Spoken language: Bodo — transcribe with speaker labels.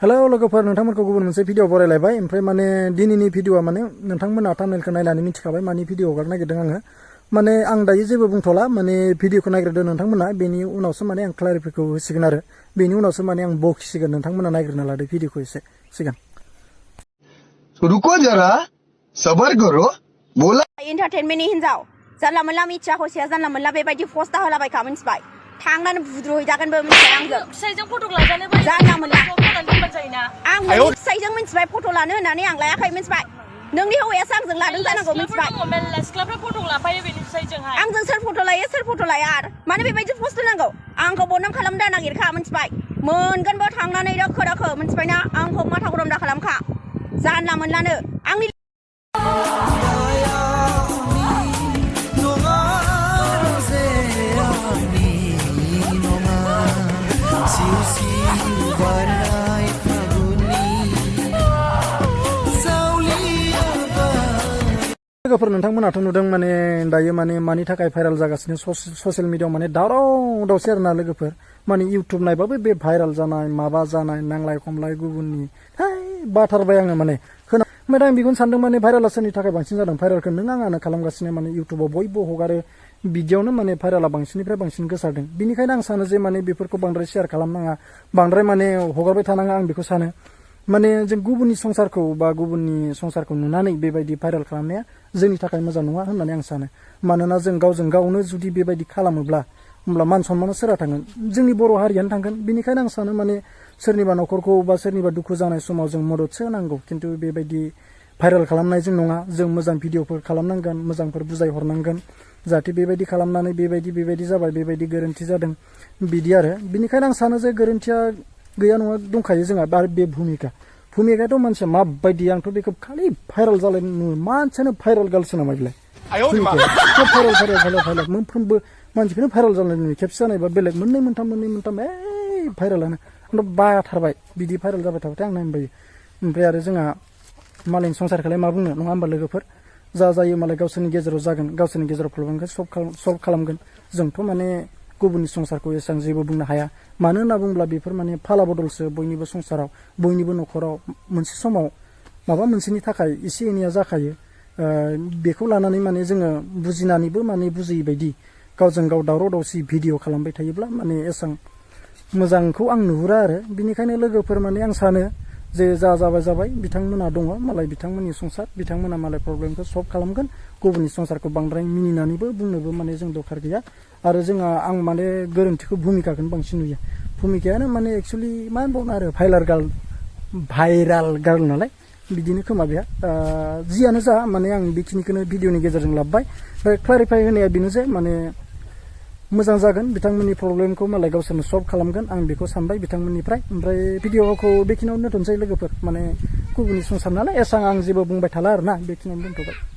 Speaker 1: हेलो लोगोफोर नोंथांमोनखौ गुबुन मोनसे भिडिअ बरायलायबाय ओमफ्राय माने दिनैनि भिडिअआ माने नोंथांमोना थाम्बनेलखौ नायनानै मिथिखाबाय मानि भिडिअ हगारनो नागिरदों आङो माने आं दायो जेबो बुंथ'ला माने भिडिअखौ नायग्रोदो नोंथांमोना बेनि उनावसो माने आं क्लारिफाइखौ होसिगोन आरो बेनि उनावसो माने आं बखिसिगोन नोंथांमोना नायग्रोना लादो भिडिअखौ एसे सिगां
Speaker 2: रुको जरा सबर करो बोला
Speaker 3: एन्टारटेनमेन्टनि हिनजाव जानला मोनला मिथिया हसिया जानला मोनला बेबायदि पस्टआ होलाबायखा मिथिबाय थांनानै बुद्रुहैजागोनबो मिथिबाय आंजों
Speaker 4: फिसाइजों फट' लाजानोबो
Speaker 3: जानला मोनला
Speaker 4: जायोना
Speaker 3: आं नोंनि फिसाइजों मिथिबाय फट' लानो होननानै आं लायाखै मिथिबाय नोंनि हौवायासो आंजों लादों जानांगौ मिथिबाय
Speaker 4: मेल्ला सिख्लाफ्रा फट' लाफायो बेनि फिसाइजोंहाय
Speaker 3: आंजों सोर फट' लायो सोर फट' लाया आरो मानो बेबायदि पस्ट होनांगौ आंखौ बदनाम खालामनो दा नागिरखा मिथिबाय मोनगोनबो थांनानै दोखो दोखो मिथिबायना आंखौ माथा गरम दा खालामखा जानला मोनलानो आंनि
Speaker 1: लोगोफोर नोंथांमोनाथ' नुदों माने दायो माने मानि थाखाय भाइराल जागासिनो ससियेल मिडियाआव माने दावराव दावसि आरोना लोगोफोर माने इउटुब नायबाबो बे भाइराल जानाय माबा जानाय नांलाय खमलाय गुबुननि बाथारबाय आङो माने ओमफ्राय आं बेखौनो सानदों माने भाइराला सोरनि थाखाय बांसिन जादों भाइरालखौ नों आंनो खालामगासिनो माने इउटुबाव बयबो हगारो बिदियावनो माने भाइराला बांसिननिफ्राय बांसिन गोसारदों बिनिखायनो आं सानो जे माने बेफोरखौ बांद्राय शेयार खालामनाङा बांद्राय माने हगारबाय थानाङा आं बेखौ सानो माने जों गुबुननि संसारखौ बा गुबुननि संसारखौ नुनानै बेबायदि भाइराल खालामनाया जोंनि थाखाय मोजां नङा होननानै आं सानो मानोना जों गावजों गावनो जुदि बेबायदि खालामोब्ला होमब्ला मान सन्माना सोरहा थांगोन जोंनि बर' हारियानो थांगोन बिनिखायनो आं सानो माने सोरनिबा न'खरखौ बा सोरनिबा दुखु जानाय समाव जों मददसो होनांगौ खिन्थु बेबायदि भाइराल खालामनायजों नङा जों मोजां भिडिअफोर खालामनांगोन मोजांफोर बुजायहरनांगोन जाहाथे बेबायदि खालामनानै बेबायदि जाबाय बेबायदि गोरोन्थि जादों बिदि आरो बिनिखायनो आं सानो जे गोरोन्थिया गैया नङा दंखायो जोंहा आरो बे भुमिकायाथ' मानसिया माबायदि आंथ' बेखौ खालि भाइराल जालाय नुयो मानसियानो भाइराल गार्लसो नामा बेलाय भाइराल मोनफ्रोमबो मानसिखौनो भाइराल जानाय नुयो खेबसे जानायबा बेलेग मोननै मोनथाम भाइरालानो आंथ' बाथारबाय बिदि भाइराल जाबाय थाबाथाय आं नायबायो ओमफ्राय आरो जोंहा मालायनि संसारखौलाय मा बुंनो नङा होमबा लोगोफोर जा जायो मालाय गावसोरनि गेजेराव जागोन गावसोरनि गेजेराव प्रब्लेमखौ सल्भ खालामगोन जोंथ' माने गुबुननि संसारखौ एसेबां जेबो बुंनो हाया मानो होनना बुङोब्ला बेफोर माने फाला बदलसो बयनिबो संसाराव बयनिबो न'खराव मोनसे समाव माबा मोनसेनि थाखाय एसे एनैया जाखायो बेखौ लानानै माने जोङो बुजिनानैबो माने बुजियै बायदि गावजों गाव दावराव दावसि भिडिअ खालामबाय थायोब्ला माने एसेबां मोजांखौ आं नुहुरा आरो बिनिखायनो लोगोफोर माने आं सानो जे जाबाय बिथांमोना दङ मालाय बिथांमोननि संसार बिथांमोना मालाय प्रब्लेमखौ सल्भ खालामगोन गुबुननि संसारखौ बांद्राय मिनिनानैबो बुंनोबो माने जों दरखार गैया आरो जोंहा आं माने गोरोन्थिखौ भुमिकाखौनो बांसिन नुयो भुमिकायानो माने एक्सुवेलि मा होनबावनो आरो भाइराल गार्ल नालाय बिदिनो खोमा बेहा जियानो जा माने आं बेखिनिखौनो भिडिअनि गेजेरजों लाबोबाय ओमफ्राय क्लारिफाइ होनाया बेनो जे माने मोजां जागोन बिथांमोननि प्रब्लेमखौ मालाय गावसोरनो सल्भ खालामगोन आं बेखौ सानबाय बिथांमोननिफ्राय ओमफ्राय भिडिअखौ बेखिनियावनो दोनथ'नोसै लोगोफोर माने गुबुननि संसार नालाय एसां आं जेबो बुंबाय थाला आरोना बेखिनियावनो दोनथ'बाय